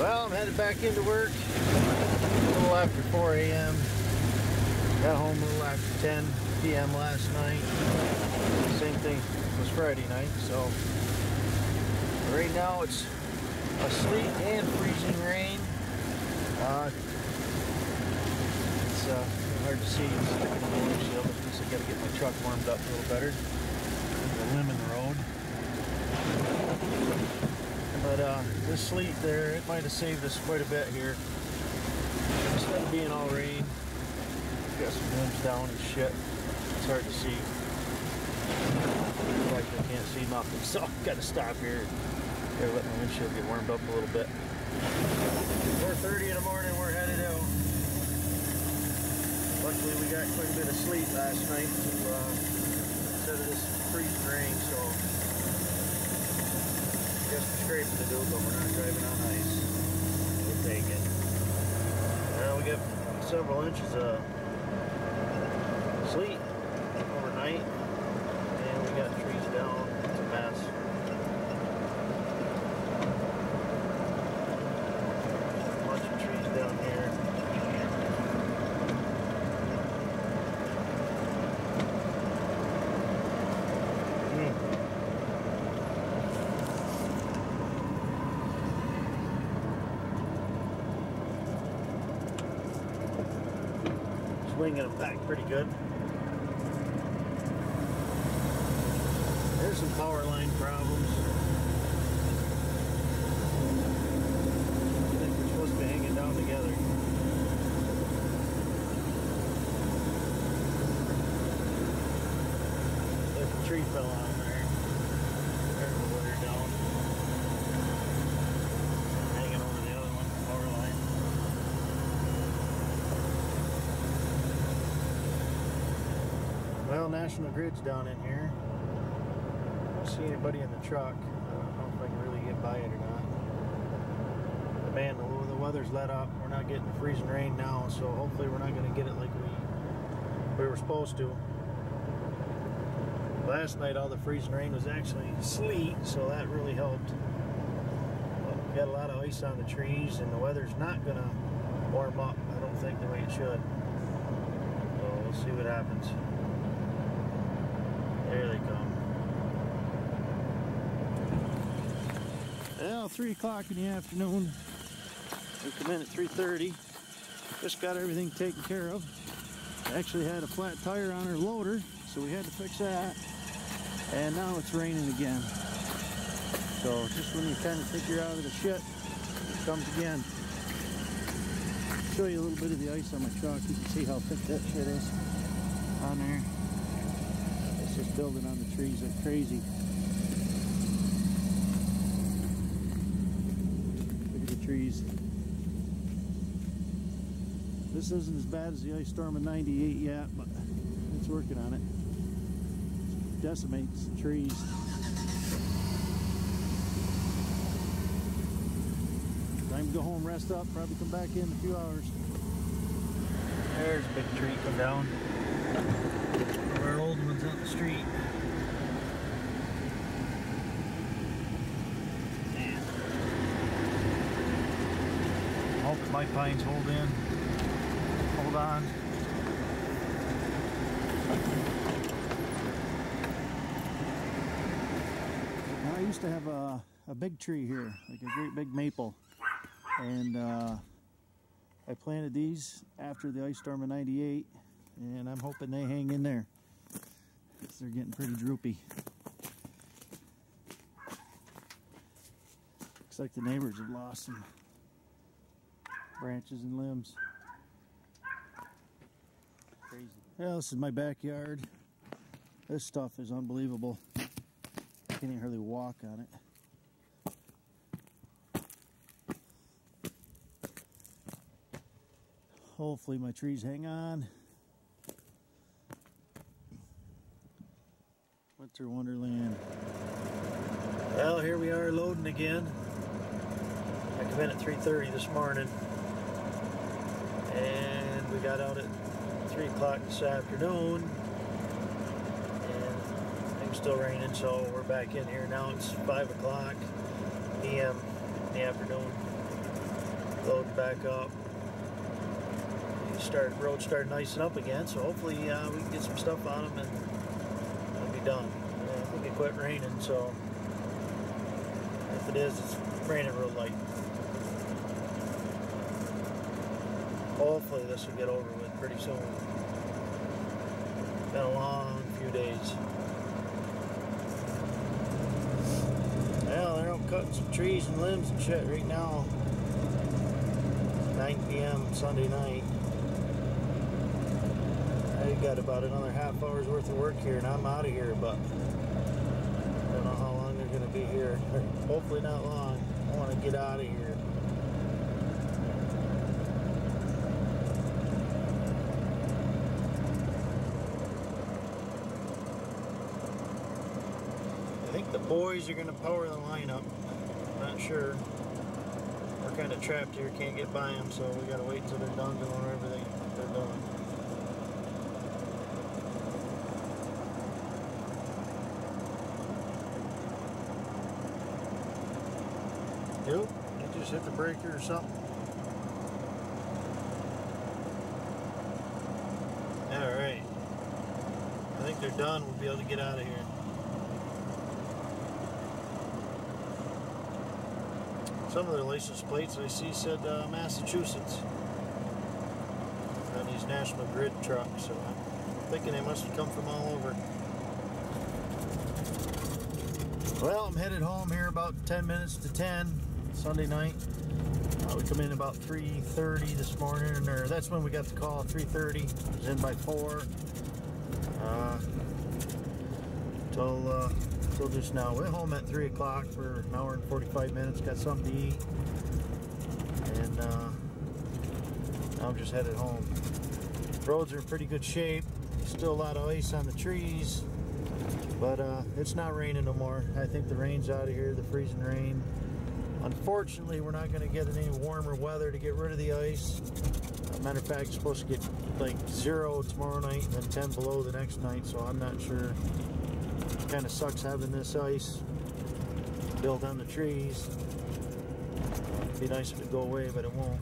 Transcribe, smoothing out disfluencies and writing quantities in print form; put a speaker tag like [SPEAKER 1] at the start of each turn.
[SPEAKER 1] Well, I'm headed back into work a little after 4 a.m. Got home a little after 10 p.m. last night. Same thing was Friday night, so right now it's a sleet and freezing rain. It's hard to see. It's sticking on the windshield. At least I got to get my truck warmed up a little better. There's a limb in the road. But this sleet there, it might have saved us quite a bit here. Instead of being all rain, got some limbs down and shit. It's hard to see. Like I can't see nothing, so I've got to stop here. Gotta let my windshield get warmed up a little bit. 4:30 in the morning, we're headed out. Luckily, we got quite a bit of sleet last night instead of this freezing rain, so just scraping to do, but we're not driving on ice. We'll take it. Now we got several inches of sleet overnight, and we got trees down. It's a mess. A bunch of trees down here. Swinging them back pretty good. There's some power line problems. I think we're supposed to be hanging down together. There's a tree fell on there. There's the wire down. Hanging over the other one, power line. Well, National Grid's down in here. I don't see anybody in the truck. I don't know if I can really get by it or not. But man, the weather's let up. We're not getting the freezing rain now, so hopefully we're not going to get it like we were supposed to. Last night all the freezing rain was actually sleet, so that really helped. But we got a lot of ice on the trees, and the weather's not going to warm up, I don't think, the way it should. So we'll see what happens. There they come. Well, 3 o'clock in the afternoon. We come in at 3:30. Just got everything taken care of. Actually had a flat tire on our loader, so we had to fix that. And now it's raining again. So just when you kind of think you're out of the shit, it comes again. I'll show you a little bit of the ice on my truck. You can see how thick that shit is on there. It's just building on the trees like crazy. Look at the trees. This isn't as bad as the ice storm of '98 yet, but it's working on it. It decimates the trees. Time to go home, rest up, probably come back in a few hours. There's a big tree come down. One of our old ones on the street. Man. I hope my pines hold in. Hold on. Now, I used to have a big tree here, like a great big maple. And I planted these after the ice storm of '98, and I'm hoping they hang in there. They're getting pretty droopy. Looks like the neighbors have lost some branches and limbs. Crazy. Well, this is my backyard. This stuff is unbelievable. Can't even hardly walk on it. Hopefully my trees hang on. Winter Wonderland. Well, here we are loading again. I come in at 3:30 this morning, and we got out at 3 o'clock this afternoon, and things still raining, so we're back in here now. It's 5 o'clock p.m. in the afternoon. loading back up. Road started icing up again, so hopefully we can get some stuff on them and it'll be done. I think it quit raining, so if it is, it's raining real light. Hopefully this will get over with pretty soon. Been a long few days. Well, they're out cutting some trees and limbs and shit right now. 9 p.m. Sunday night. I got about another half hour's worth of work here and I'm out of here, but I don't know how long they're going to be here. Hopefully not long. I want to get out of here. I think the boys are going to power the line up. Not sure. We're kind of trapped here, can't get by them, so we got to wait until they're done doing whatever they're doing. Yep, they just hit the breaker or something. Alright. I think they're done. We'll be able to get out of here. Some of their license plates I see said Massachusetts on these National Grid trucks, so I'm thinking they must have come from all over. Well, I'm headed home here about 10 minutes to 10 Sunday night. We come in about 3:30 this morning, or that's when we got the call, 3:30. I was in by 4. Till just now. Went home at 3 o'clock for an hour and 45 minutes, got something to eat, and now I'm just headed home. Roads are in pretty good shape. Still a lot of ice on the trees, but it's not raining no more. I think the rain's out of here, the freezing rain. Unfortunately, we're not going to get any warmer weather to get rid of the ice. Matter of fact, it's supposed to get like 0 tomorrow night and then 10 below the next night, so I'm not sure. It kind of sucks having this ice built on the trees. It'd be nice if it'd go away, but it won't.